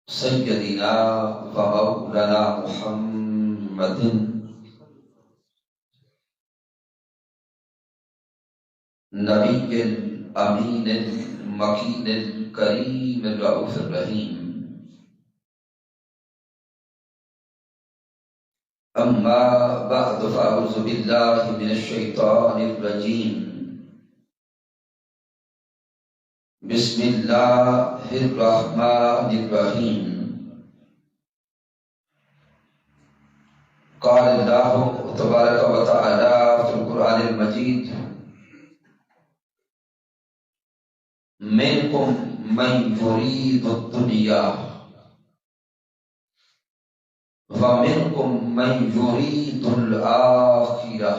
سیدنا و مولانا محمد نبی الامین المکین الکریم الرؤوف الرحیم. اما بعد فاعوذ باللہ من الشیطان الرجیم. بسم اللہ الرحمن الرحیم. قال اللہ تبارک و تعالی فی القرآن المجید: منکم من یرید الدنیا ومنکم من یرید الآخرہ.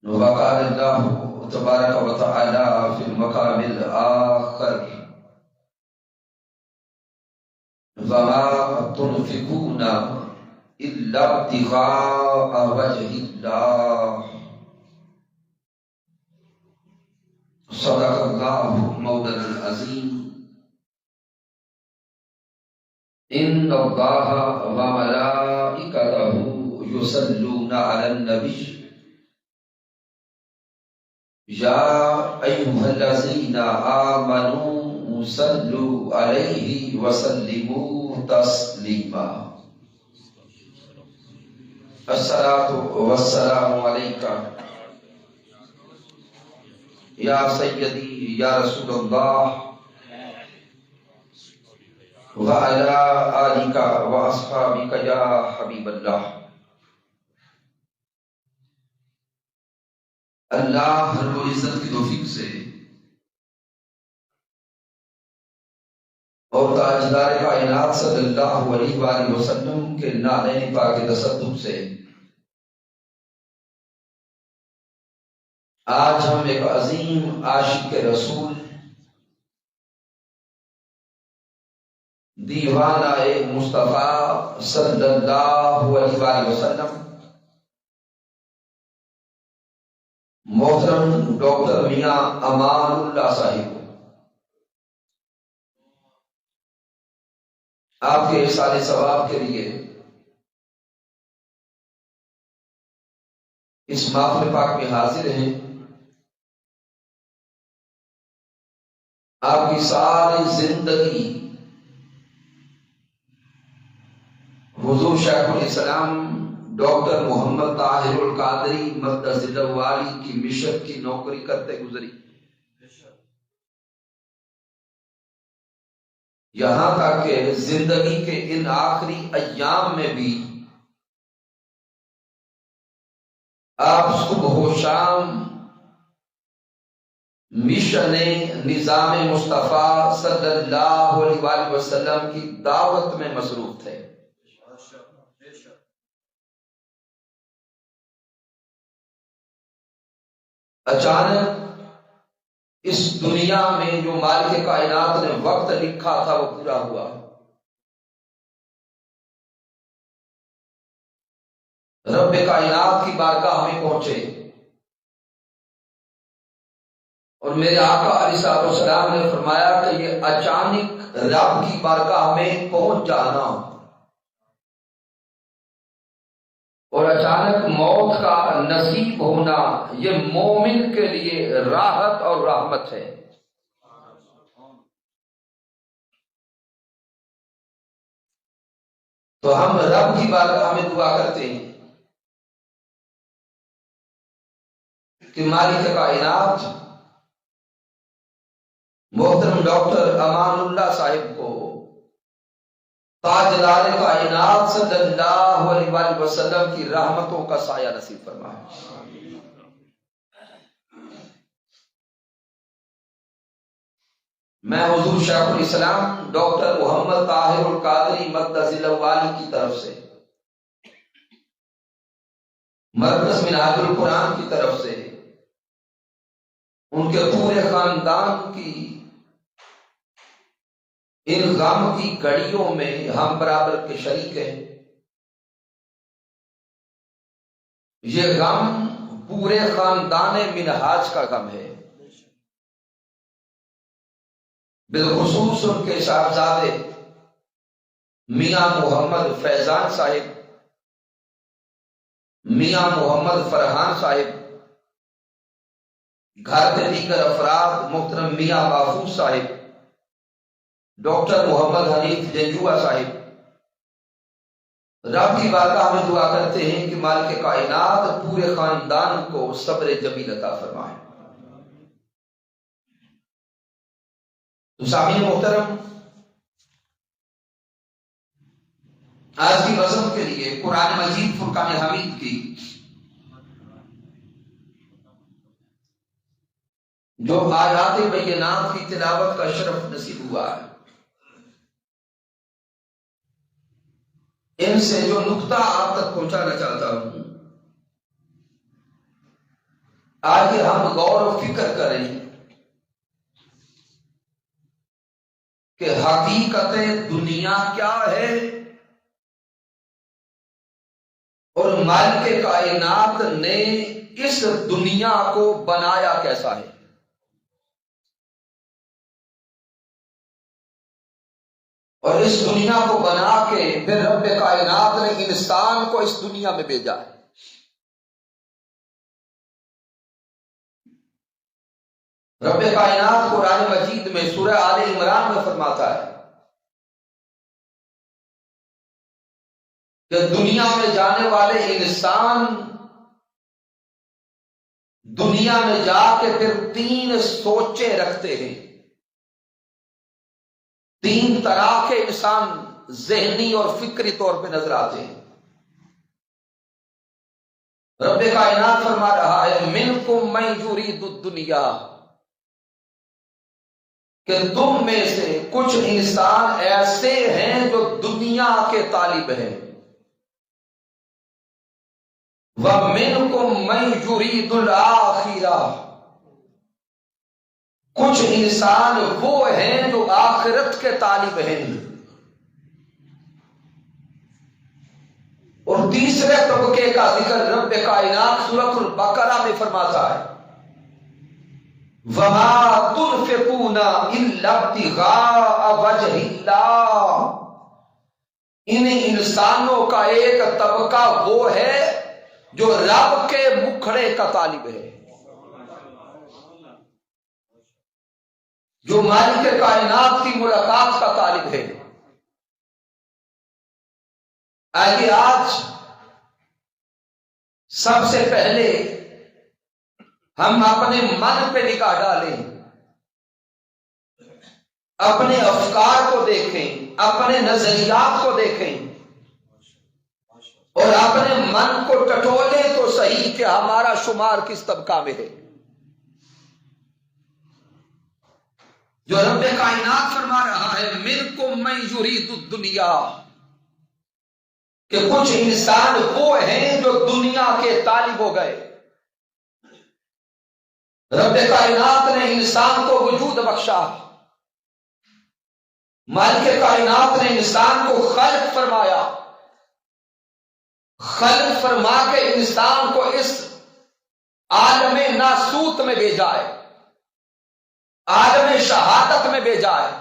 وقال اللہ تبارک و تعالی فی المقام الآخر: وما تنفقون الا ابتغاء وجہ اللہ. صدق اللہ مولانا العظیم. ان اللہ وملائکتہ یصلون علی النبی یا ایھا الذین آمنوا صلوا علیہ وسلموا تسلیما. الصلاۃ والسلام علیک یا سیدی یا رسول اللہ وعلی آلک واصحابک یا حبیب اللہ. اللہ رب العزت کی توفیق سے اور تاجدار کائنات صلی اللہ علیہ وآلہ وسلم کے نعرین پاک تصدق سے آج ہم ایک عظیم عاشق رسول دیوانہ مصطفیٰ صلی اللہ علیہ وآلہ وسلم محترم ڈاکٹر میاں امان اللہ صاحب آپ کے احسان ثواب کے لیے اس محفل پاک میں حاضر ہیں. آپ کی ساری زندگی حضور شیخ الاسلام ڈاکٹر محمد طاہر القادری مقدس والی کی مشن کی نوکری کرتے گزری. یہاں تک کہ زندگی کے ان آخری ایام میں بھی آپ صبح و شام مشن نظام مصطفیٰ صلی اللہ علیہ وآلہ وسلم کی دعوت میں مصروف تھے. اچانک اس دنیا میں جو مالک کائنات نے وقت لکھا تھا وہ پورا ہوا. رب کائنات کی بارگاہ میں پہنچے اور میرے آقا علیہ الصلوۃ والسلام نے فرمایا کہ یہ اچانک رب کی بارگاہ میں پہنچ جانا اور اچانک موت کا نصیب ہونا یہ مومن کے لیے راحت اور رحمت ہے. تو ہم رب کی بارگاہ میں دعا کرتے ہیں کہ مالک کائنات محترم ڈاکٹر امان اللہ صاحب کو تاجدار کائنات صلی اللہ علیہ وآلہ وسلم کی رحمتوں کا سایہ نصیب فرمائے. میں حضور شیخ الاسلام ڈاکٹر محمد طاہر القادری مقدس والی کی طرف سے مرکز منہاج القرآن کی طرف سے ان کے پورے خاندان کی ان غم کی گھڑیوں میں ہم برابر کے شریک ہیں. یہ غم پورے خاندان منہاج کا غم ہے. بالخصوص ان کے صاحبزادے میاں محمد فیضان صاحب، میاں محمد فرحان صاحب، گھر کے دیگر افراد محترم میاں محفوظ صاحب، ڈاکٹر محمد حنیف جنجوعہ صاحب، رب کی بارگاہ میں دعا کرتے ہیں کہ مالک کائنات پورے خاندان کو صبر جمیل عطا فرمائے۔ تو سامعین محترم، آج کی بزم کے لیے قرآن مجید فرقان حمید کی جو آیات بینات کی تلاوت کا شرف نصیب ہوا ہے، ان سے جو نقطہ آپ تک پہنچانا چاہتا ہوں، آگے ہم غور و فکر کریں کہ حقیقت دنیا کیا ہے اور مالک کائنات نے اس دنیا کو بنایا کیسا ہے۔ اور اس دنیا کو بنا کے پھر رب کائنات نے انسان کو اس دنیا میں بھیجا ہے۔ رب کائنات قرآن مجید میں سورہ آل عمران میں فرماتا ہے کہ دنیا میں جانے والے انسان دنیا میں جا کے پھر 3 سوچیں رکھتے ہیں۔ 3 طرح کے انسان ذہنی اور فکری طور پہ نظر آتے ہیں۔ رب کائنات فرما رہا ہے منکم من یرید الدنیا، کہ تم میں سے کچھ انسان ایسے ہیں جو دنیا کے طالب ہیں، وَمِنْكُمْ مَنْ يُرِيدُ الْآخِرَةَ، کچھ انسان وہ ہیں جو آخرت کے طالب ہیں۔ اور تیسرے طبقے کا ذکر رب کائنات سورۃ البقرہ میں فرماتا ہے وَمَا تُنْفِقُونَ إِلَّا ابْتِغَاءَ وَجْهِ اللَّهِ، ان انسانوں کا ایک طبقہ وہ ہے جو رب کے مکھڑے کا طالب ہے، جو مالک کائنات کی ملاقات کا طالب ہے۔ آئیے آج سب سے پہلے ہم اپنے من پہ نگاہ ڈالیں، اپنے افکار کو دیکھیں، اپنے نظریات کو دیکھیں اور اپنے من کو ٹٹولیں تو صحیح کہ ہمارا شمار کس طبقہ میں ہے۔ جو رب کائنات فرما رہا ہے منکم من یرید الدنیا، کہ کچھ انسان وہ ہیں جو دنیا کے طالب ہو گئے۔ رب کائنات نے انسان کو وجود بخشا، مالک کائنات نے انسان کو خلق فرمایا، خلق فرما کے انسان کو اس عالم ناسوت میں بھیجا ہے، عالم شہادت میں بھیجا ہے،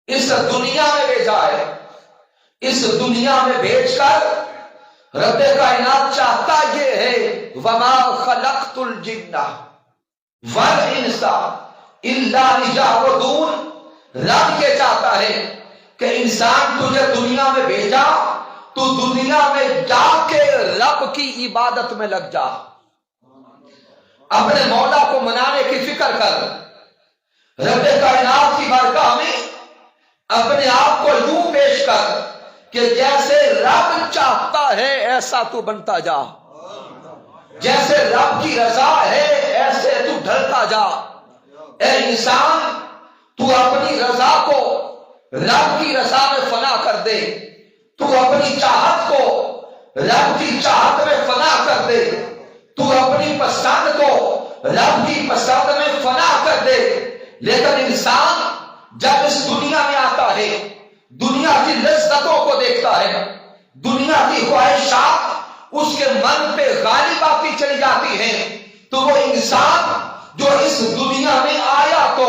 اس دنیا میں بھیجا ہے۔ اس دنیا میں بھیج کر رب کائنات چاہتا یہ ہے وما خلقت الجن والانس الا لیعبدون، رب یہ چاہتا ہے کہ انسان تجھے دنیا میں بھیجا تو دنیا میں جا کے رب کی عبادت میں لگ جا، اپنے مولا کو منانے کی فکر کر، رب کائنات کی بارگاہ میں اپنے آپ کو یوں پیش کر کہ جیسے رب چاہتا ہے ایسا تو بنتا جا، جیسے رب کی رضا ہے ایسے تو ڈھلتا جا۔ اے انسان، تو اپنی رضا کو رب کی رضا میں فنا کر دے، تو اپنی چاہت کو رب کی چاہت میں فنا کر دے، تو اپنی پسند کو رب کی پسند میں فنا کر دے۔ لیکن انسان جب اس دنیا میں آتا ہے، دنیا کی لذتوں کو دیکھتا ہے، دنیا کی خواہشات اس کے من پہ غالب آتی چلی جاتی ہیں، تو وہ انسان جو اس دنیا میں آیا تو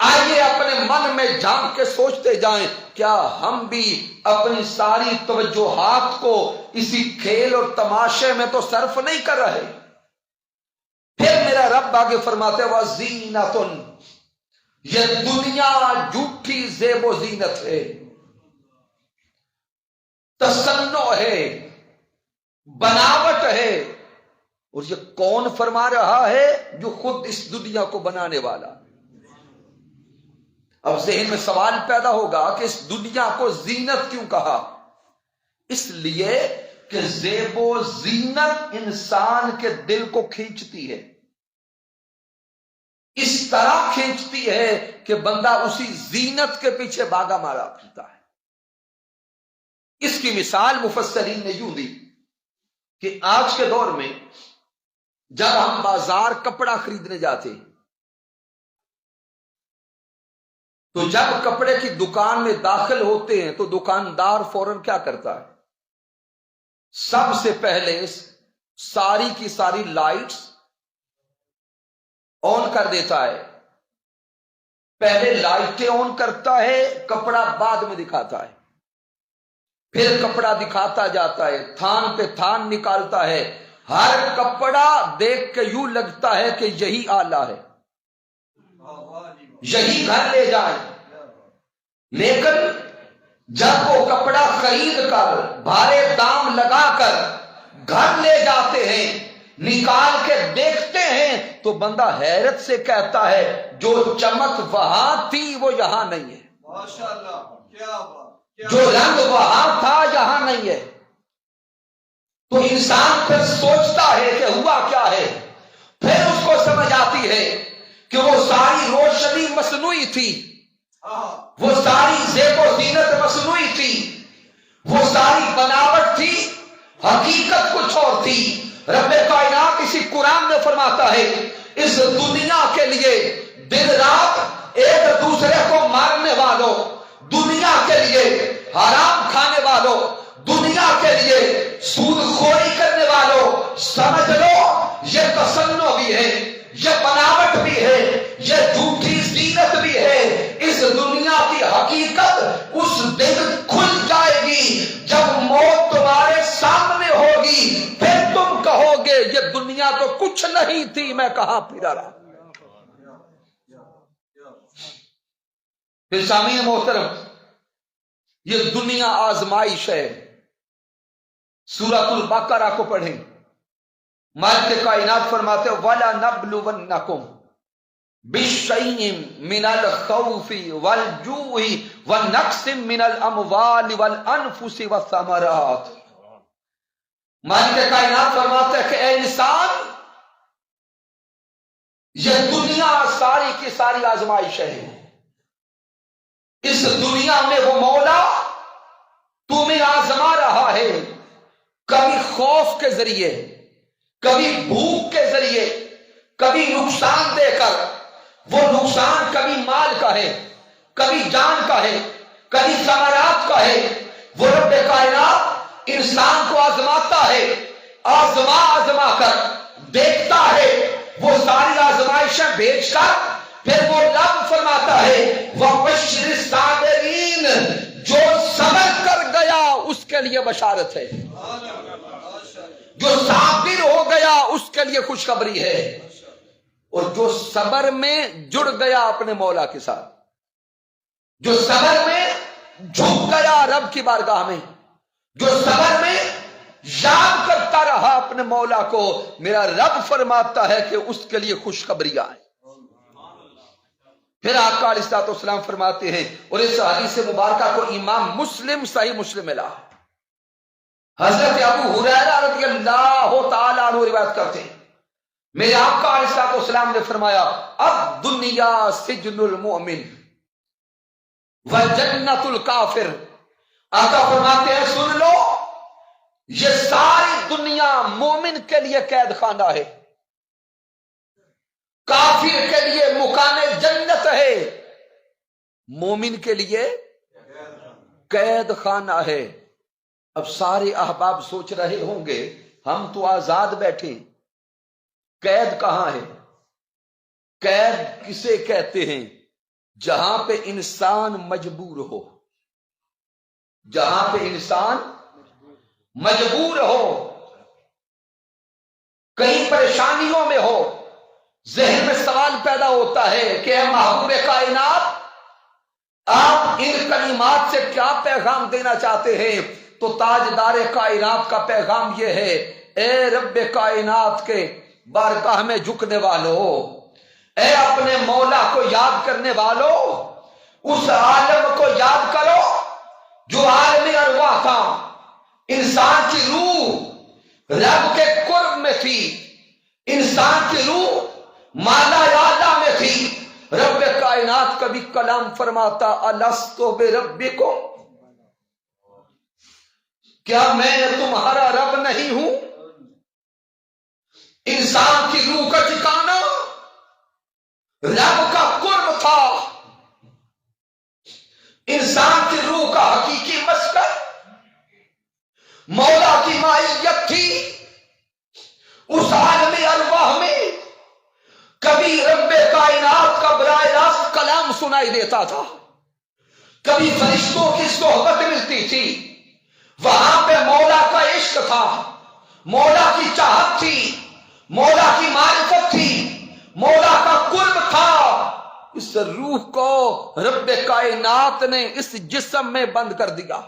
آئیے اپنے من میں جھانک کے سوچتے جائیں، کیا ہم بھی اپنی ساری توجہات کو اسی کھیل اور تماشے میں تو صرف نہیں کر رہے؟ پھر میرا رب آگے فرماتے وَزِینَةٌ، یہ دنیا جھوٹی زیب و زینت ہے، تصنع ہے، بناوٹ ہے۔ اور یہ کون فرما رہا ہے؟ جو خود اس دنیا کو بنانے والا۔ اب ذہن میں سوال پیدا ہوگا کہ اس دنیا کو زینت کیوں کہا؟ اس لیے کہ زیب و زینت انسان کے دل کو کھینچتی ہے، اس طرح کھینچتی ہے کہ بندہ اسی زینت کے پیچھے بھاگا مارا پھرتا ہے۔ اس کی مثال مفسرین نے یوں دی کہ آج کے دور میں جب ہم بازار کپڑا خریدنے جاتے ہیں تو جب کپڑے کی دکان میں داخل ہوتے ہیں تو دکاندار فوراً کیا کرتا ہے؟ سب سے پہلے ساری کی ساری لائٹس آن کر دیتا ہے، پہلے لائٹیں آن کرتا ہے، کپڑا بعد میں دکھاتا ہے، پھر کپڑا دکھاتا جاتا ہے، تھان پہ تھان نکالتا ہے، ہر کپڑا دیکھ کے یوں لگتا ہے کہ یہی آلہ ہے، یہی گھر لے جائیں۔ لیکن جب وہ کپڑا خرید کر بھارے دام لگا کر گھر لے جاتے ہیں، نکال کے دیکھتے ہیں تو بندہ حیرت سے کہتا ہے جو چمک وہاں تھی وہ یہاں نہیں ہے، ماشاءاللہ کیا بات، جو رنگ وہاں تھا یہاں نہیں ہے۔ تو انسان پھر سوچتا ہے کہ ہوا کیا ہے، پھر اس کو سمجھ آتی ہے کہ وہ ساری روشنی مصنوعی تھی، وہ ساری زیب و زینت مصنوعی تھی، وہ ساری بناوٹ تھی، حقیقت کچھ اور تھی۔ رب کائنات اسی قرآن میں فرماتا ہے اس دنیا کے لیے دن رات ایک دوسرے کو مارنے والوں، دنیا کے لیے حرام کھانے والوں، دنیا کے لیے سود خوری کرنے والوں، سمجھ لو یہ تصنع بھی ہے، یہ بناوٹ بھی ہے، یہ جھوٹی زینت بھی ہے۔ اس دنیا کی حقیقت اس دن کھل جائے گی جب موت تمہارے سامنے ہوگی، پھر تم کہو گے یہ دنیا تو کچھ نہیں تھی، میں کہاں پھرا رہا۔ پھر سامعین محترم، یہ دنیا آزمائش ہے۔ سورۃ البقرہ کو پڑھیں، مالک کائنات فرماتے وَلَنَبْلُوَنَّكُمْ بِشَيْءٍ مِّنَ الْخَوْفِ وَالْجُوعِ وَنَقْصٍ مِّنَ الْأَمْوَالِ وَالْأَنفُسِ وَالثَّمَرَاتِ۔ مالک کائنات فرماتے ہیں کہ اے انسان، یہ دنیا ساری کی ساری آزمائش ہے۔ اس دنیا میں وہ مولا تمہیں آزما رہا ہے، کبھی خوف کے ذریعے، کبھی بھوک کے ذریعے، کبھی نقصان دے کر۔ وہ نقصان کبھی مال کا ہے، کبھی جان کا ہے، کبھی ثمرات کا ہے۔ وہ رب کائنات انسان کو آزماتا ہے، آزما کر دیکھتا ہے، وہ ساری آزمائشیں بھیج کر پھر وہ رب فرماتا ہے وَبَشِّرِ الصَّابِرِينَ، جو صبر کر گیا اس کے لیے بشارت ہے، جو صابر ہو گیا اس کے لیے خوشخبری ہے، اور جو صبر میں جڑ گیا اپنے مولا کے ساتھ، جو صبر میں جھک گیا رب کی بارگاہ میں، جو صبر میں یاد کرتا رہا اپنے مولا کو، میرا رب فرماتا ہے کہ اس کے لیے خوشخبری آئے۔ پھر آقا علیہ الصلوۃ والسلام فرماتے ہیں، اور اس حدیث مبارکہ کو امام مسلم صحیح مسلم میں لا، حضرت ابو ہریرہ رضی اللہ تعالیٰ عنہ روایت کرتے ہیں، میرے آقا علیہ الصلوۃ والسلام نے فرمایا الدنیا سجن المؤمن وجنت الکافر۔ آقا فرماتے ہیں سن لو، یہ ساری دنیا مومن کے لیے قید خانہ ہے، کافر کے لیے مکان جنت ہے، مومن کے لیے قید خانہ ہے۔ اب سارے احباب سوچ رہے ہوں گے ہم تو آزاد بیٹھے، قید کہاں ہے؟ قید کسے کہتے ہیں؟ جہاں پہ انسان مجبور ہو، جہاں پہ انسان مجبور ہو، کئی پریشانیوں میں ہو، ذہن میں سوال پیدا ہوتا ہے کہ اے محبوب کائنات، آپ ان کلمات سے کیا پیغام دینا چاہتے ہیں؟ تو تاجدار کائنات کا پیغام یہ ہے، اے رب کائنات کے بارگاہ میں جھکنے والوں، اے اپنے مولا کو یاد کرنے والوں، اس عالم کو یاد کرو جو عالم ارواح تھا، انسان کی روح رب کے قرب میں تھی، انسان کی روح مالا اعلیٰ میں تھی۔ رب کائنات کبھی کلام فرماتا الست بربکم، کیا میں تمہارا رب نہیں ہوں؟ انسان کی روح کا ٹھکانہ رب کا قرب تھا، انسان کی روح کا حقیقی مسکن مولا کی معیت تھی۔ اس عالم ارواح میں کبھی رب کائنات کا براہ راست کلام سنائی دیتا تھا، کبھی فرشتوں کی صحبت ملتی تھی، وہاں پہ مولا کا عشق تھا، مولا کی چاہت تھی، مولا کی معرفت تھی، مولا کا قرب تھا۔ اس روح کو رب کائنات نے اس جسم میں بند کر دیا،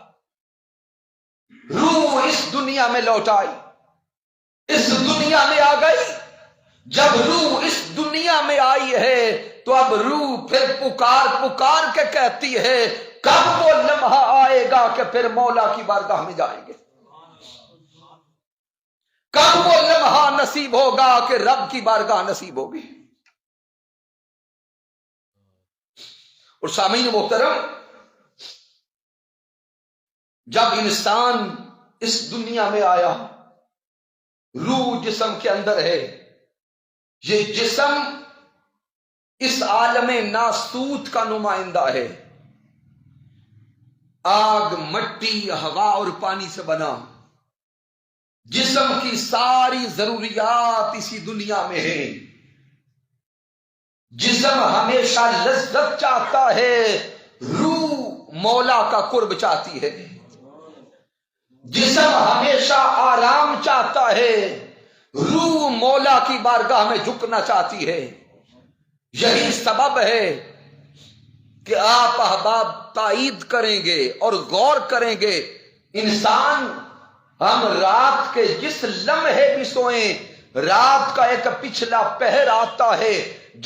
روح اس دنیا میں لوٹ آئی، اس دنیا میں آ گئی۔ جب روح اس دنیا میں آئی ہے تو اب روح پھر پکار پکار کے کہتی ہے کب وہ لمحہ آئے گا کہ پھر مولا کی بارگاہ میں جائیں گے، کب وہ لمحہ نصیب ہوگا کہ رب کی بارگاہ نصیب ہوگی۔ اور سامعین محترم، جب انسان اس دنیا میں آیا، روح جسم کے اندر ہے، یہ جسم اس عالم ناسوت کا نمائندہ ہے، آگ، مٹی، ہوا اور پانی سے بنا، جسم کی ساری ضروریات اسی دنیا میں ہے۔ جسم ہمیشہ لذت چاہتا ہے، روح مولا کا قرب چاہتی ہے۔ جسم ہمیشہ آرام چاہتا ہے، روح مولا کی بارگاہ میں جھکنا چاہتی ہے۔ یہی سبب ہے کہ آپ احباب تائید کریں گے اور غور کریں گے، انسان ہم رات کے جس لمحے بھی سوئیں، رات کا ایک پچھلا پہر آتا ہے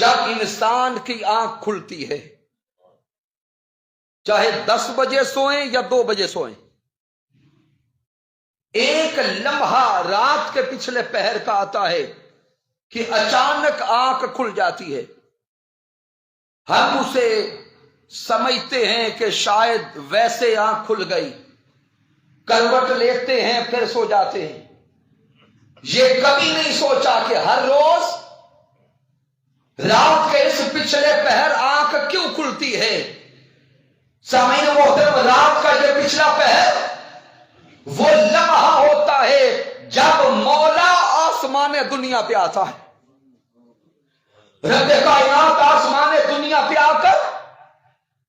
جب انسان کی آنکھ کھلتی ہے، چاہے 10 بجے سوئیں یا 2 بجے سوئیں، ایک لمحہ رات کے پچھلے پہر کا آتا ہے کہ اچانک آنکھ کھل جاتی ہے۔ ہم اسے سمجھتے ہیں کہ شاید ویسے آنکھ کھل گئی، کروٹ لیتے ہیں پھر سو جاتے ہیں۔ یہ کبھی نہیں سوچا کہ ہر روز رات کے اس پچھلے پہر آنکھ کیوں کھلتی ہے۔ سامعین محترم، رات کا یہ پچھلا پہر وہ لمحہ ہوتا ہے جب مولا آسمان دنیا پہ آتا ہے۔ رب کائنات آسمان دنیا پہ آ کر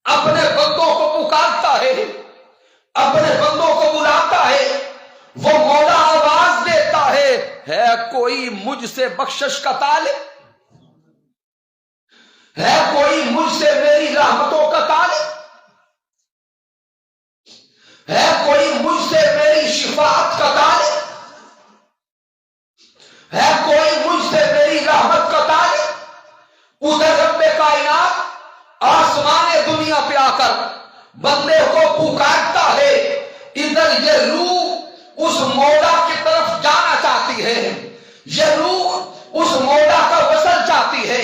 اپنے بندوں کو پکارتا ہے، اپنے بندوں کو بلاتا ہے، وہ مولا آواز دیتا ہے کوئی مجھ سے بخشش کا طالب؟ ہے کوئی مجھ سے میری رحمتوں کا طالب؟ ہے کوئی مجھ سے میری شفاعت کا طالب؟ ہے کوئی مجھ سے میری رحمت کا طالب؟ ادھر رب کائنات آسمان دنیا پہ آ کر بندے کو پکارتا ہے، ادھر یہ روح اس مولا کی طرف جانا چاہتی ہے، یہ روح اس مولا کا وصل چاہتی ہے،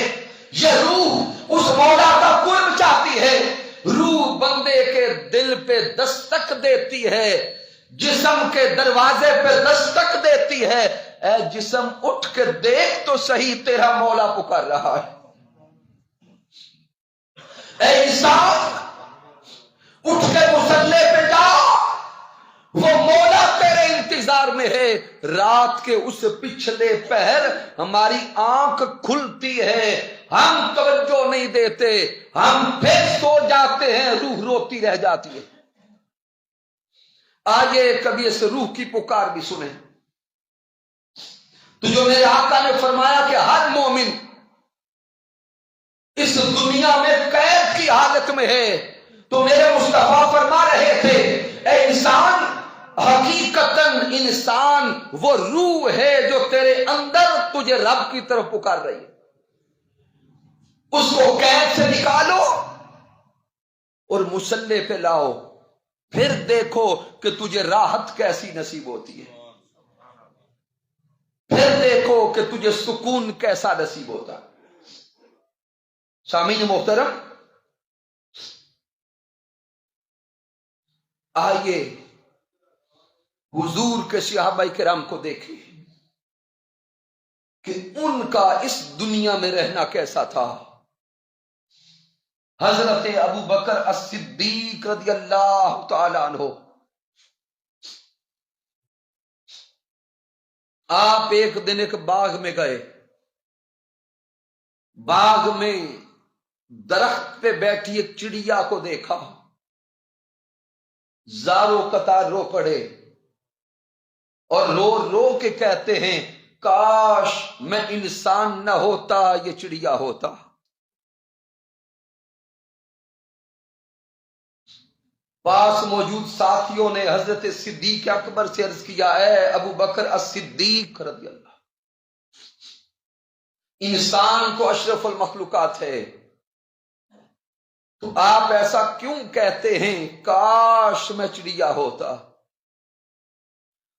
یہ روح اس مولا کا قرب چاہتی ہے۔ روح بندے کے دل پہ دستک دیتی ہے، جسم کے دروازے پہ دستک دیتی ہے، اے جسم اٹھ کے دیکھ تو صحیح، تیرا مولا پکار رہا ہے۔ اے انسان اٹھ کے مصلی پہ جا، وہ مولا تیرے انتظار میں ہے۔ رات کے اس پچھلے پہر ہماری آنکھ کھلتی ہے، ہم توجہ نہیں دیتے، ہم پھر سو جاتے ہیں، روح روتی رہ جاتی ہے۔ آئیے کبھی اس روح کی پکار بھی سنیں۔ تو جو میرے آقا نے فرمایا کہ ہر مومن اس دنیا میں قید کی حالت میں ہے، تو میرے مصطفیٰ فرما رہے تھے اے انسان، حقیقتاً انسان وہ روح ہے جو تیرے اندر تجھے رب کی طرف پکار رہی ہے، اس کو قید سے نکالو اور مصلی پہ لاؤ، پھر دیکھو کہ تجھے راحت کیسی نصیب ہوتی ہے، پھر دیکھو کہ تجھے سکون کیسا نصیب ہوتا ہے۔ سامعین محترم، آئیے حضور کے صحابہ کرام کو دیکھیں کہ ان کا اس دنیا میں رہنا کیسا تھا۔ حضرت ابو بکر الصدیق رضی اللہ تعالی عنہ، آپ ایک دن ایک باغ میں گئے، باغ میں درخت پہ بیٹھی ایک چڑیا کو دیکھا، زاروں قطار رو پڑے اور رو رو کے کہتے ہیں کاش میں انسان نہ ہوتا، یہ چڑیا ہوتا۔ پاس موجود ساتھیوں نے حضرت صدیق اکبر سے عرض کیا اے ابو بکر الصدیق رضی اللہ، انسان کو اشرف المخلوقات ہے، تو آپ ایسا کیوں کہتے ہیں کاش میں چڑیا ہوتا؟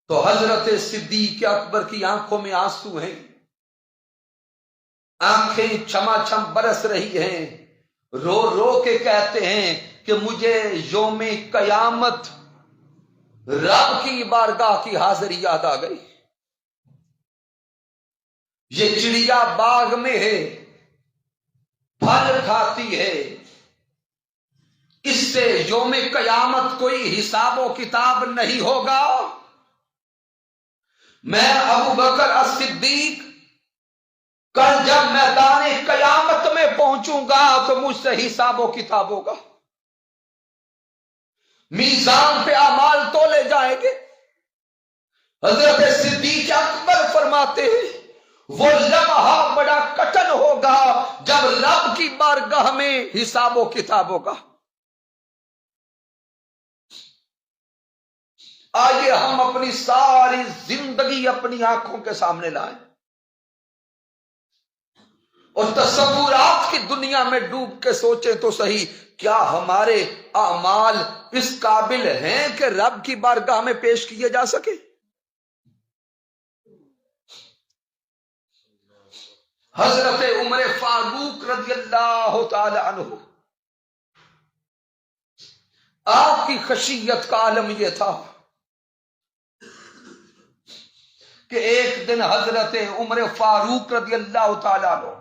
تو حضرت صدیق اکبر کی آنکھوں میں آنسو ہیں، آنکھیں چھما چھم برس رہی ہیں، رو رو کے کہتے ہیں کہ مجھے یوم قیامت رب کی بارگاہ کی حاضری یاد آ گئی۔ یہ چڑیا باغ میں ہے، پھل کھاتی ہے، اس سے یوم قیامت کوئی حساب و کتاب نہیں ہوگا۔ میں ابو بکر الصدیق کل جب میدان قیامت میں پہنچوں گا تو مجھ سے حساب و کتاب ہوگا، میزان پہ اعمال تولے جائیں گے۔ حضرت صدیق اکبر فرماتے ہیں وہ لمحہ بڑا کٹن ہوگا جب رب کی بارگاہ میں حساب و کتاب ہوگا۔ آئیے ہم اپنی ساری زندگی اپنی آنکھوں کے سامنے لائیں اور تصورات کی دنیا میں ڈوب کے سوچیں تو صحیح، کیا ہمارے اعمال اس قابل ہیں کہ رب کی بارگاہ میں پیش کیے جا سکے؟ حضرت عمر فاروق رضی اللہ تعالی عنہ، آپ کی خشیت کا عالم یہ تھا کہ ایک دن حضرت عمر فاروق رضی اللہ تعالی عنہ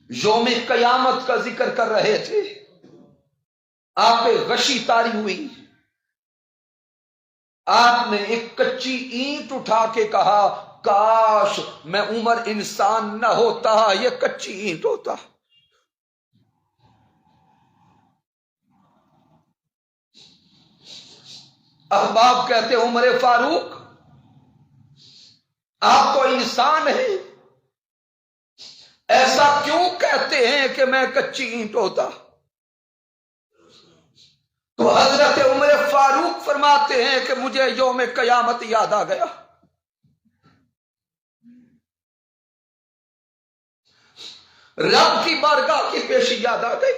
یوم قیامت کا ذکر کر رہے تھے، آپ پہ غشی طاری ہوئی، آپ نے ایک کچی اینٹ اٹھا کے کہا کاش میں عمر انسان نہ ہوتا، یہ کچی اینٹ ہوتا۔ احباب کہتے عمر فاروق آپ تو انسان ہیں، ایسا کیوں کہتے ہیں کہ میں کچی اینٹ ہوتا؟ تو حضرت عمر فاروق فرماتے ہیں کہ مجھے یوم قیامت یاد آ گیا، رب کی بارگاہ کی پیشی یاد آ گئی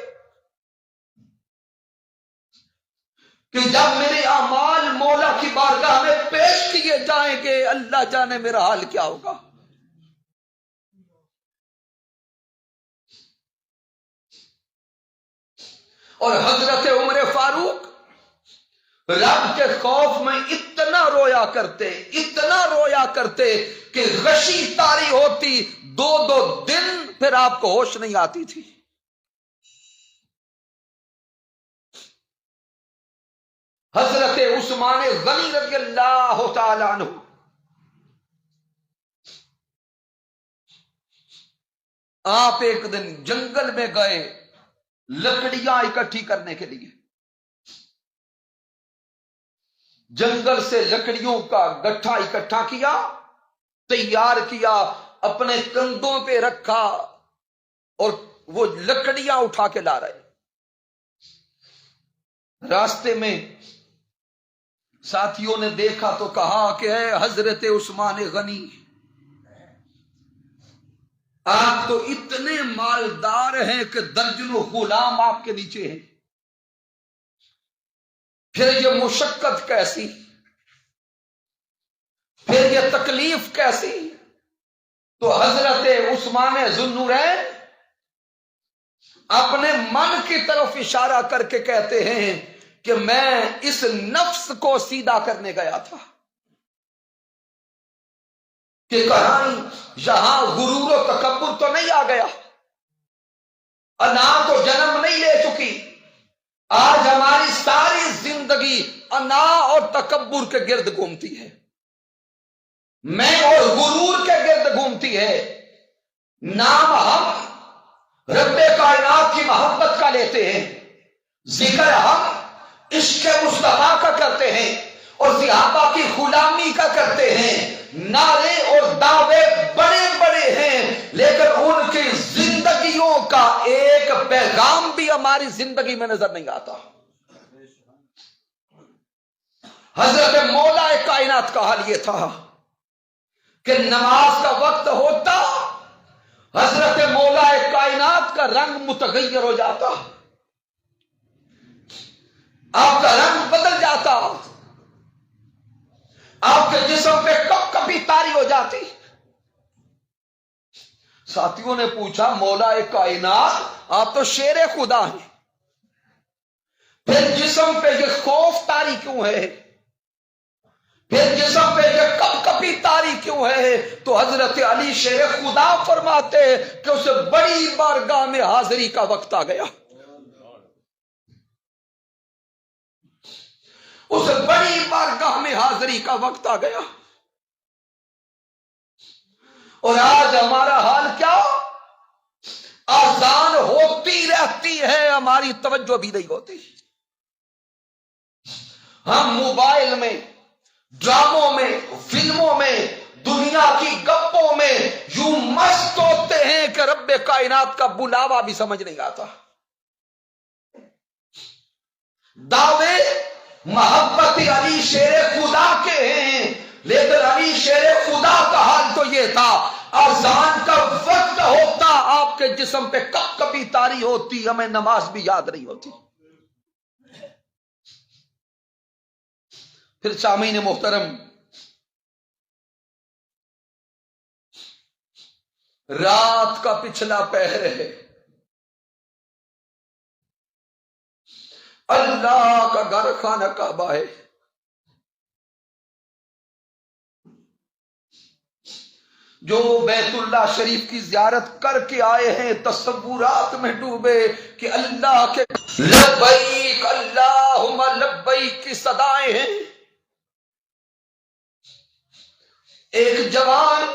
کہ جب میرے اعمال مولا کی بارگاہ میں پیش کیے جائیں گے اللہ جانے میرا حال کیا ہوگا۔ اور حضرت عمر فاروق رب کے خوف میں اتنا رویا کرتے کہ غشی طاری ہوتی، 2 دن پھر آپ کو ہوش نہیں آتی تھی۔ حضرت عثمان غنی رضی اللہ تعالی عنہ آپ ایک دن جنگل میں گئے لکڑیاں اکٹھی کرنے کے لیے، جنگل سے لکڑیوں کا گٹھا اکٹھا کیا، تیار کیا، اپنے کندھوں پہ رکھا اور وہ لکڑیاں اٹھا کے لا رہے۔ راستے میں ساتھیوں نے دیکھا تو کہا کہ اے حضرت عثمان غنی، آپ تو اتنے مالدار ہیں کہ درجنوں غلام آپ کے نیچے ہیں، پھر یہ مشقت کیسی، پھر یہ تکلیف کیسی؟ تو حضرت عثمان ذوالنورین اپنے من کی طرف اشارہ کر کے کہتے ہیں کہ میں اس نفس کو سیدھا کرنے گیا تھا کہ کہیں یہاں غرور و تکبر تو نہیں آ گیا، انا تو جنم نہیں لے چکی، آج ہماری ساری زندگی انا اور تکبر کے گرد گھومتی ہے، میں اور غرور کے گرد گھومتی ہے۔ نام ہم رب کائنات کی محبت کا لیتے ہیں، ذکر ہم عشق مصطفیٰ کا کرتے ہیں اور صحابہ کی غلامی کا کرتے ہیں، نعرے اور دعوے بڑے بڑے ہیں، لیکن ان کی زندگیوں کا ایک پیغام بھی ہماری زندگی میں نظر نہیں آتا۔ حضرت مولا کائنات کا حال یہ تھا کہ نماز کا وقت ہوتا، حضرت مولا کائنات کا رنگ متغیر ہو جاتا، آپ کا رنگ بدل جاتا، آپ کے جسم پہ کب کبھی تاری ہو جاتی۔ ساتھیوں نے پوچھا مولا کائنات آپ تو شیر خدا ہیں، پھر جسم پہ یہ خوف تاری کیوں ہے، پھر جسم پہ یہ کب کبھی تاری کیوں ہے؟ تو حضرت علی شیر خدا فرماتے کہ اسے بڑی بارگاہ میں حاضری کا وقت آ گیا، اسے بڑی بارگاہ میں حاضری کا وقت آ گیا۔ اور آج ہمارا حال کیا؟ آزان ہوتی رہتی ہے، ہماری توجہ بھی نہیں ہوتی، ہم موبائل میں، ڈراموں میں، فلموں میں، دنیا کی گپوں میں یوں مست ہوتے ہیں کہ رب کائنات کا بلاوا بھی سمجھ نہیں آتا۔ دعوے محبت علی شیر خدا کے ہیں، لیکن علی شیر خدا کا حال تو یہ تھا، اذان کا وقت ہوتا آپ کے جسم پہ کب کبھی تاری ہوتی، ہمیں نماز بھی یاد نہیں ہوتی۔ پھر سامعین محترم، رات کا پچھلا پہر ہے، اللہ کا گھر خانہ کعبہ ہے، جو بیت اللہ شریف کی زیارت کر کے آئے ہیں تصورات میں ڈوبے کہ اللہ کے لبیک اللہم لبیک کی صدائیں ہیں۔ ایک جوان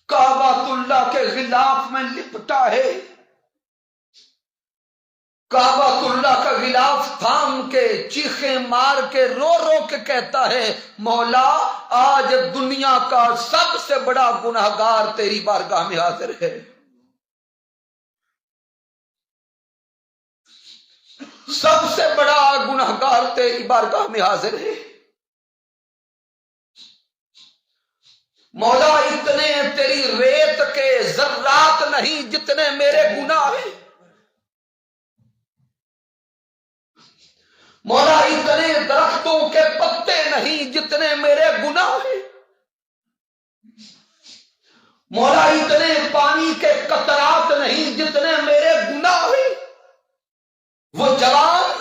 کعبۃ اللہ کے غلاف میں لپٹا ہے، کعبۃ اللہ کا غلاف تھام کے چیخیں مار کے رو رو کے کہتا ہے مولا آج دنیا کا سب سے بڑا گناہگار تیری بارگاہ میں حاضر ہے، سب سے بڑا گناہگار تیری بارگاہ میں حاضر ہے۔ مولا اتنے تیری ریت کے ذرات نہیں جتنے میرے گناہ ہیں، مولا اتنے درختوں کے پتے نہیں جتنے میرے گناہ ہیں، مولا اتنے پانی کے قطرات نہیں جتنے میرے گناہ ہیں۔ وہ جوان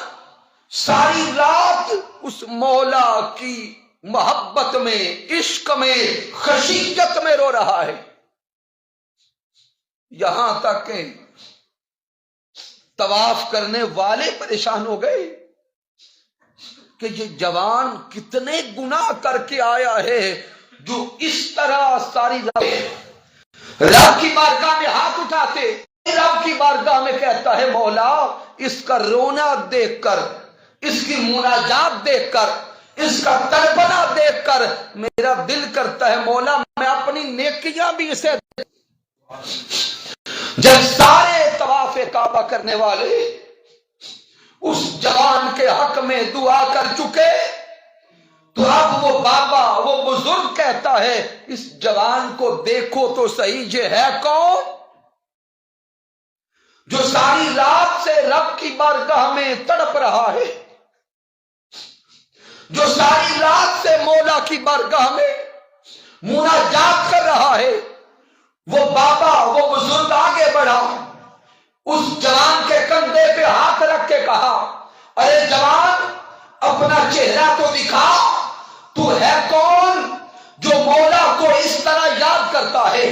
ساری رات اس مولا کی محبت میں، عشق میں، خشیت میں رو رہا ہے، یہاں تک کہ طواف کرنے والے پریشان ہو گئے کہ یہ جوان کتنے گناہ کر کے آیا ہے جو اس طرح ساری رات کی بارگاہ میں کی بارگاہ میں کہتا ہے مولا اس کا رونا دیکھ کر، اس کی مناجات دیکھ کر، اس کا تڑپنا دیکھ کر میرا دل کرتا ہے مولا میں اپنی نیکیاں بھی اسے دے۔ جب سارے طواف کعبہ کرنے والے اس جوان کے حق میں دعا کر چکے تو اب وہ بابا، وہ بزرگ کہتا ہے اس جوان کو دیکھو تو صحیح، یہ ہے کون جو ساری رات سے رب کی بارگاہ میں تڑپ رہا ہے، جو ساری رات سے مولا کی بارگاہ میں مناجات کر رہا ہے۔ وہ بابا، وہ بزرگ آگے بڑھا، اس جوان کے کندھے پہ ہاتھ رکھ کے کہا ارے جوان اپنا چہرہ تو دکھا، تو ہے کون جو مولا کو اس طرح یاد کرتا ہے،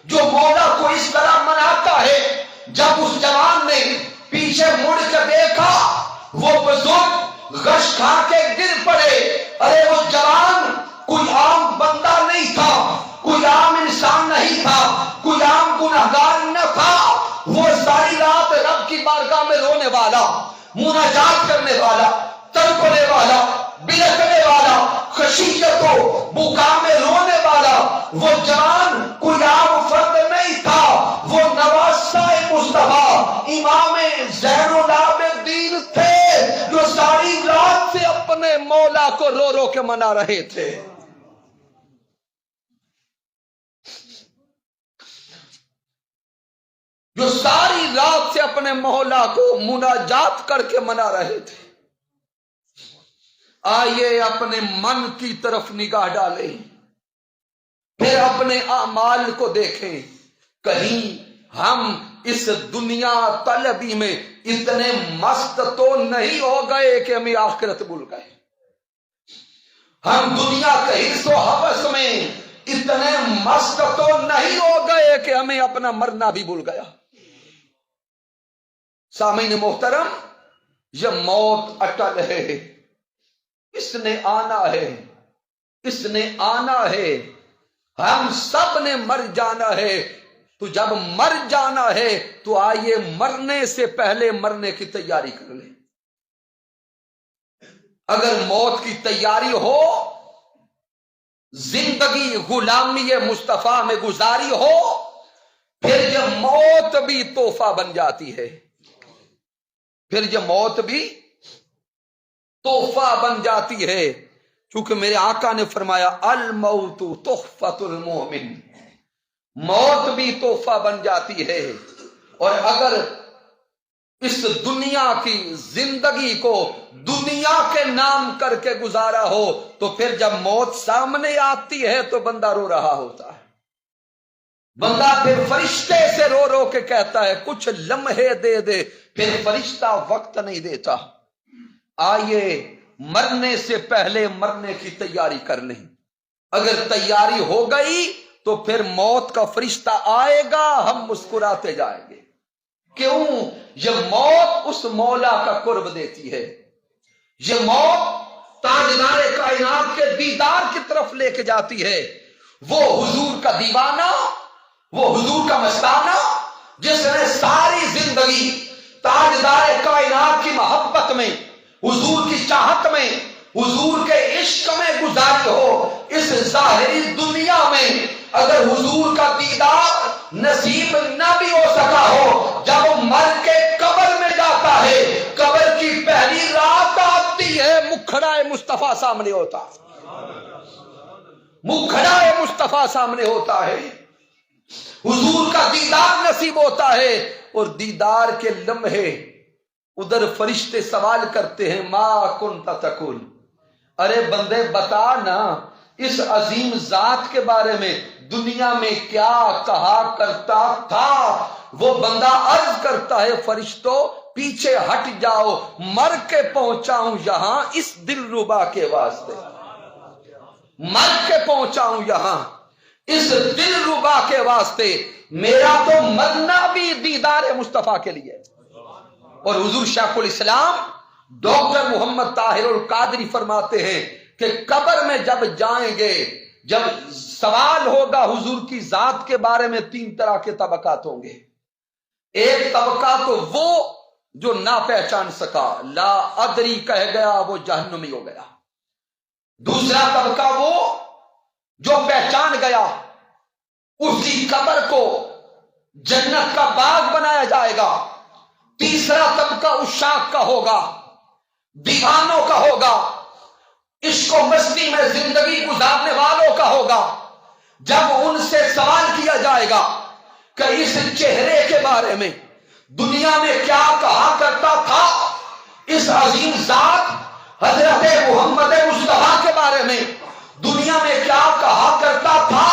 جو مولا کو اس طرح مناتا ہے۔ جب اس جوان نے پیچھے مڑ کر دیکھا وہ بزرگ غش کھا کے گر پڑے۔ ارے وہ جوان کوئی عام بندہ نہیں تھا، کوئی عام انسان نہیں تھا، کوئی عام گنہگار نہ تھا، وہ ساری رات رب کی بارگاہ میں رونے والا، مناجات کرنے والا، تڑپنے والا، بلکنے والا، خشیت و بکا میں رونے والا وہ جوان کوئی عام فرد نہیں تھا، وہ نواسہ مصطفیٰ امام زین العابدین تھے جو ساری رات سے اپنے مولا کو رو رو کے منا رہے تھے۔ جو ساری رات سے اپنے مولا کو مناجات کر کے منا رہے تھے۔ آئیے اپنے من کی طرف نگاہ ڈالیں، پھر اپنے اعمال کو دیکھیں، کہیں ہم اس دنیا طلبی میں اتنے مست تو نہیں ہو گئے کہ ہمیں آخرت بھول گئے، ہم دنیا کے حرص و ہوس میں اتنے مست تو نہیں ہو گئے کہ ہمیں اپنا مرنا بھی بھول گیا۔ سامعین محترم، یہ موت اٹل ہے، اس نے آنا ہے، اس نے آنا ہے، ہم سب نے مر جانا ہے۔ تو جب مر جانا ہے تو آئیے مرنے سے پہلے مرنے کی تیاری کر لیں۔ اگر موت کی تیاری ہو، زندگی غلامی مصطفیٰ میں گزاری ہو، پھر یہ موت بھی تحفہ بن جاتی ہے، پھر یہ موت بھی تحفہ بن جاتی ہے، چونکہ میرے آقا نے فرمایا الموت تحفۃ المومن، موت بھی تحفہ بن جاتی ہے۔ اور اگر اس دنیا کی زندگی کو دنیا کے نام کر کے گزارا ہو تو پھر جب موت سامنے آتی ہے تو بندہ رو رہا ہوتا ہے، بندہ پھر فرشتے سے رو رو کے کہتا ہے کچھ لمحے دے دے، پھر فرشتہ وقت نہیں دیتا۔ آئیے مرنے سے پہلے مرنے کی تیاری کر لیں، اگر تیاری ہو گئی تو پھر موت کا فرشتہ آئے گا، ہم مسکراتے جائیں گے۔ کیوں؟ یہ موت اس مولا کا قرب دیتی ہے، یہ موت تاجدار کائنات کے دیدار کی طرف لے کے جاتی ہے۔ وہ حضور کا دیوانہ، وہ حضور کا مستانہ جس نے ساری زندگی تاجدار کائنات کی محبت میں، حضور کی چاہت میں، حضور کے عشق میں گزاری ہو، اس ظاہری دنیا میں اگر حضور کا دیدار نصیب نہ بھی ہو سکا ہو، جب مر کے قبر میں جاتا ہے، قبر کی پہلی رات آتی ہے، مکھڑا مصطفیٰ سامنے ہوتا ہے، مکھڑا مصطفیٰ سامنے ہوتا ہے، حضور کا دیدار نصیب ہوتا ہے، اور دیدار کے لمحے ادھر فرشتے سوال کرتے ہیں ما کنت تقول، ارے بندے بتا نا اس عظیم ذات کے بارے میں دنیا میں کیا کہا کرتا تھا۔ وہ بندہ عرض کرتا ہے فرشتوں پیچھے ہٹ جاؤ، مر کے پہنچا ہوں یہاں اس دل ربا کے واسطے، مر کے پہنچا ہوں یہاں اس دل ربا کے واسطے، میرا تو مرنا بھی دیدار مصطفیٰ کے لیے۔ اور حضور شیخ الاسلام ڈاکٹر محمد طاہر القادری فرماتے ہیں کہ قبر میں جب جائیں گے، جب سوال ہوگا حضور کی ذات کے بارے میں، 3 طرح کے طبقات ہوں گے۔ ایک طبقہ تو وہ جو نہ پہچان سکا، لا ادری کہہ گیا، وہ جہنمی ہو گیا۔ دوسرا طبقہ وہ جو پہچان گیا، اس کی قبر کو جنت کا باغ بنایا جائے گا۔ تیسرا طبقہ عشاق کا ہوگا، دیوانوں کا ہوگا، عشق و مستی میں زندگی گزارنے والوں کا ہوگا۔ جب ان سے سوال کیا جائے گا کہ اس چہرے کے بارے میں دنیا میں کیا کہا کرتا تھا، اس عظیم ذات حضرت محمد مصطفیٰ کے بارے میں دنیا میں کیا کہا کرتا تھا،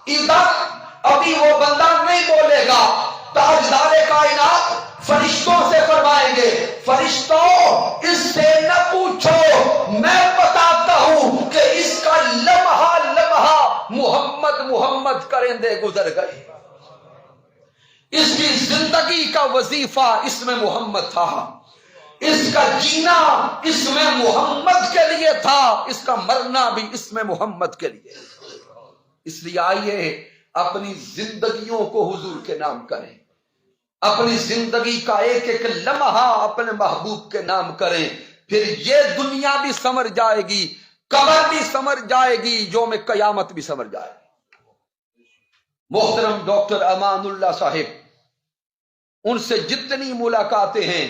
ادھر ابھی وہ بندہ نہیں بولے گا۔ تاجدار کائنات فرشتوں سے فرمائیں گے، فرشتوں اس سے نہ پوچھو، میں بتاتا ہوں کہ اس کا لمحہ لمحہ محمد محمد کرندے گزر گئے۔ اس کی زندگی کا وظیفہ اس میں محمد تھا، اس کا جینا اس میں محمد کے لیے تھا، اس کا مرنا بھی اس میں محمد کے لیے۔ اس لیے آئیے اپنی زندگیوں کو حضور کے نام کریں، اپنی زندگی کا ایک ایک لمحہ اپنے محبوب کے نام کریں، پھر یہ دنیا بھی سمر جائے گی، قبر بھی سمر جائے گی، یوم قیامت بھی سمر جائے گی۔ محترم ڈاکٹر امان اللہ صاحب، ان سے جتنی ملاقاتیں ہیں،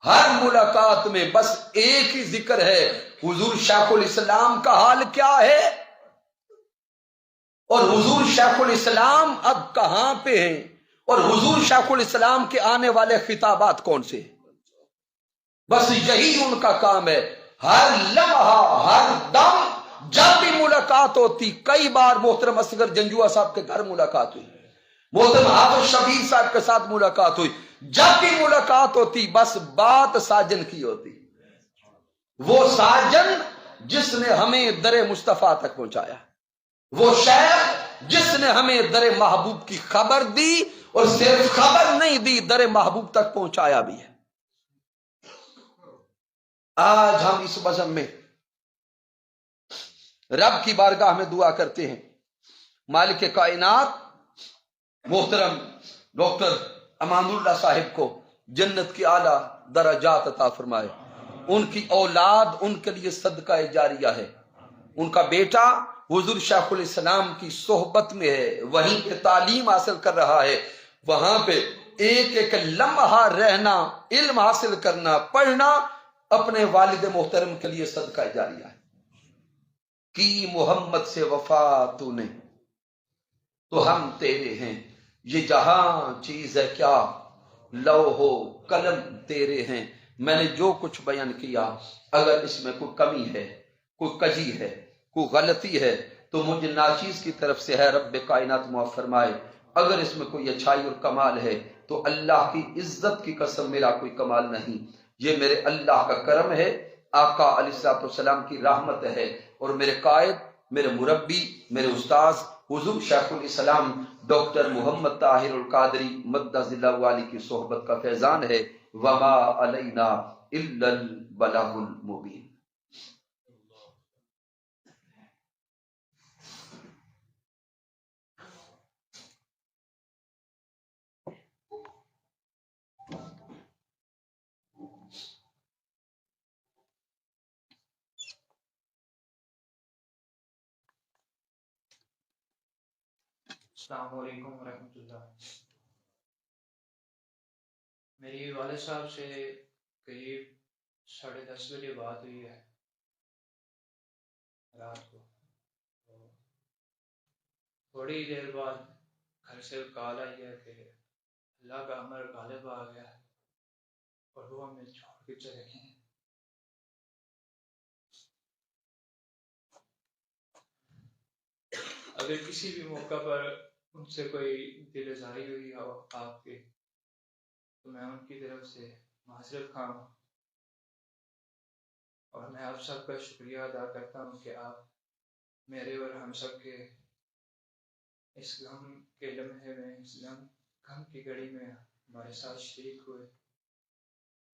ہر ملاقات میں بس ایک ہی ذکر ہے، حضور شیخ الاسلام کا حال کیا ہے، اور حضور شیخ الاسلام اب کہاں پہ ہیں، اور حضور شیخ الاسلام کے آنے والے خطابات کون سے ہیں۔ بس یہی ان کا کام ہے، ہر لمحہ ہر دم جب بھی ملاقات ہوتی، کئی بار محترم اصغر جنجوعہ صاحب کے گھر ملاقات ہوئی، محترم حافظ شبیر صاحب کے ساتھ ملاقات ہوئی، جب بھی ملاقات ہوتی بس بات ساجن کی ہوتی، وہ ساجن جس نے ہمیں در مصطفیٰ تک پہنچایا، وہ شیخ جس نے ہمیں در محبوب کی خبر دی، اور صرف خبر نہیں دی، در محبوب تک پہنچایا بھی ہے۔ آج ہم اس بزم میں رب کی بارگاہ میں دعا کرتے ہیں، مالک کائنات محترم ڈاکٹر امان اللہ صاحب کو جنت کی اعلیٰ درجات عطا فرمائے، ان کی اولاد ان کے لیے صدقہ جاریہ ہے، ان کا بیٹا حضور شیخ الاسلام کی صحبت میں ہے، وہیں پہ تعلیم حاصل کر رہا ہے، وہاں پہ ایک ایک لمحہ رہنا، علم حاصل کرنا، پڑھنا اپنے والد محترم کے لیے صدقہ جاریہ ہے۔ کی محمد سے وفا تو نے تو ہم تیرے ہیں، یہ جہاں چیز ہے کیا، لوح و قلم تیرے ہیں۔ میں نے جو کچھ بیان کیا، اگر اس میں کوئی کمی ہے، کوئی کجی ہے، کوئی غلطی ہے تو مجھے ناچیز کی طرف سے ہے، رب کائنات معاف فرمائے۔ اگر اس میں کوئی اچھائی اور کمال ہے تو اللہ کی عزت کی قسم میرا کوئی کمال نہیں، یہ میرے اللہ کا کرم ہے، آقا علیہ الصلوۃ والسلام کی رحمت ہے، اور میرے قائد، میرے مربی، میرے استاذ حضور شیخ الاسلام ڈاکٹر محمد طاہر القادری مدہ ذلہ والی کی صحبت کا فیضان ہے۔ وما علینا الا البلاغ المبین۔ السلام علیکم ورحمۃ اللہ۔ میری والد صاحب سے قریب 10:30 بجے بات ہوئی ہے رات کو، تو تھوڑی دیر بعد گھر سے کال آئی ہے کہ اللہ کا امر غالب آ گیا ہے اور وہ ہمیں چھوڑ کے چلے گئے ہیں۔ اگر کسی بھی موقع پر ان سے کوئی دل آزاری ہوئی ہو آپ کی، تو میں ان کی طرف سے معذرت خواہ ہوں، اور میں آپ سب کا شکریہ ادا کرتا ہوں کہ آپ میرے اور ہم سب کے اس غم کے لمحے میں، اس غم کی گھڑی میں ہمارے ساتھ شریک ہوئے۔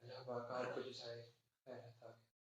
اللہ پاک آپ کو جزائے خیر عطا کرے۔